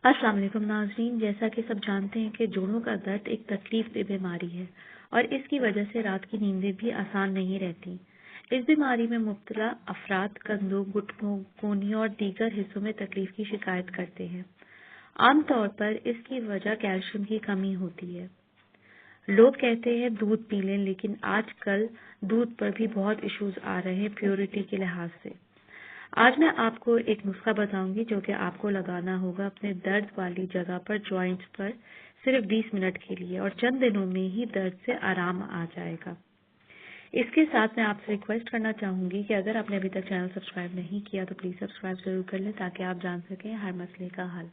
السلام علیکم ناظرین، جیسا کہ سب جانتے ہیں کہ جوڑوں کا درد ایک تکلیف دہ بیماری ہے اور اس کی وجہ سے رات کی نیندیں بھی آسان نہیں رہتی۔ اس بیماری میں مبتلا افراد کندھوں، گھٹنوں، کونیوں اور دیگر حصوں میں تکلیف کی شکایت کرتے ہیں۔ عام طور پر اس کی وجہ کیلشیم کی کمی ہوتی ہے۔ لوگ کہتے ہیں دودھ پی لیں، لیکن آج کل دودھ پر بھی بہت ایشوز آ رہے ہیں پیورٹی کے لحاظ سے۔ آج میں آپ کو ایک نسخہ بتاؤں گی جو کہ آپ کو لگانا ہوگا اپنے درد والی جگہ پر، جوائنٹس پر، صرف 20 منٹ کے لیے، اور چند دنوں میں ہی درد سے آرام آ جائے گا۔ اس کے ساتھ میں آپ سے ریکویسٹ کرنا چاہوں گی کہ اگر آپ نے ابھی تک چینل سبسکرائب نہیں کیا تو پلیز سبسکرائب ضرور کر لیں تاکہ آپ جان سکیں ہر مسئلے کا حل۔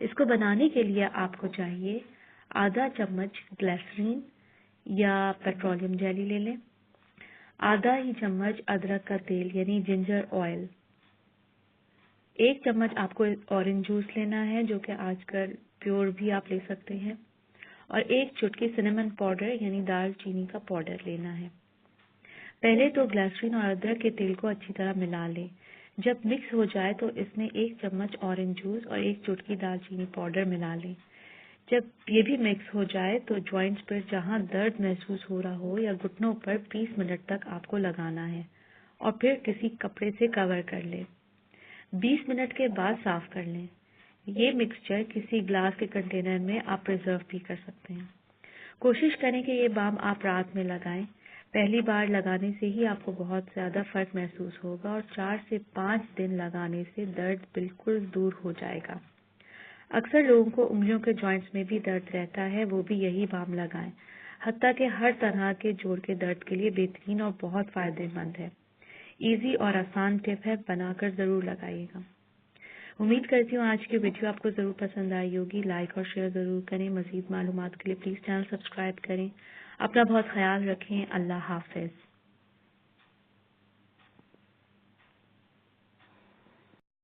اس کو بنانے کے لیے آپ کو چاہیے آدھا چمچ گلیسرین یا پیٹرولیم جیلی لے لیں، آدھا ہی چمچ ادرک کا تیل یعنی جنجر آئل، 1 چمچ آپ کو اورنج جوس لینا ہے جو کہ آج کل پیور بھی آپ لے سکتے ہیں، اور 1 چٹکی سنیمن پاؤڈر یعنی دال چینی کا پاؤڈر لینا ہے۔ پہلے تو گلیسرین اور ادرک کے تیل کو اچھی طرح ملا لیں۔ جب مکس ہو جائے تو اس میں 1 چمچ اورنج جوس اور 1 چٹکی دال چینی پاؤڈر ملا لیں۔ جب یہ بھی مکس ہو جائے تو جوائنٹس پر جہاں درد محسوس ہو رہا ہو یا گھٹنوں پر 20 منٹ تک آپ کو لگانا ہے اور پھر کسی کپڑے سے کور کر لیں۔ 20 منٹ کے بعد صاف کر لیں۔ یہ مکسچر کسی گلاس کے کنٹینر میں آپ پریزرو بھی کر سکتے ہیں۔ کوشش کریں کہ یہ بام آپ رات میں لگائیں۔ پہلی بار لگانے سے ہی آپ کو بہت زیادہ فرق محسوس ہوگا اور 4 سے 5 دن لگانے سے درد بالکل دور ہو جائے گا۔ اکثر لوگوں کو انگلیوں کے جوائنٹس میں بھی درد رہتا ہے، وہ بھی یہی بام لگائیں۔ حتیٰ کہ ہر طرح کے جوڑ کے درد کے لیے بہترین اور بہت فائدہ مند ہے۔ ایزی اور آسان ٹپ ہے، بنا کر ضرور لگائیے گا۔ امید کرتی ہوں آج کی ویڈیو آپ کو ضرور پسند آئی ہوگی۔ لائک اور شیئر ضرور کریں۔ مزید معلومات کے لیے پلیز چینل سبسکرائب کریں۔ اپنا بہت خیال رکھیں۔ اللہ حافظ۔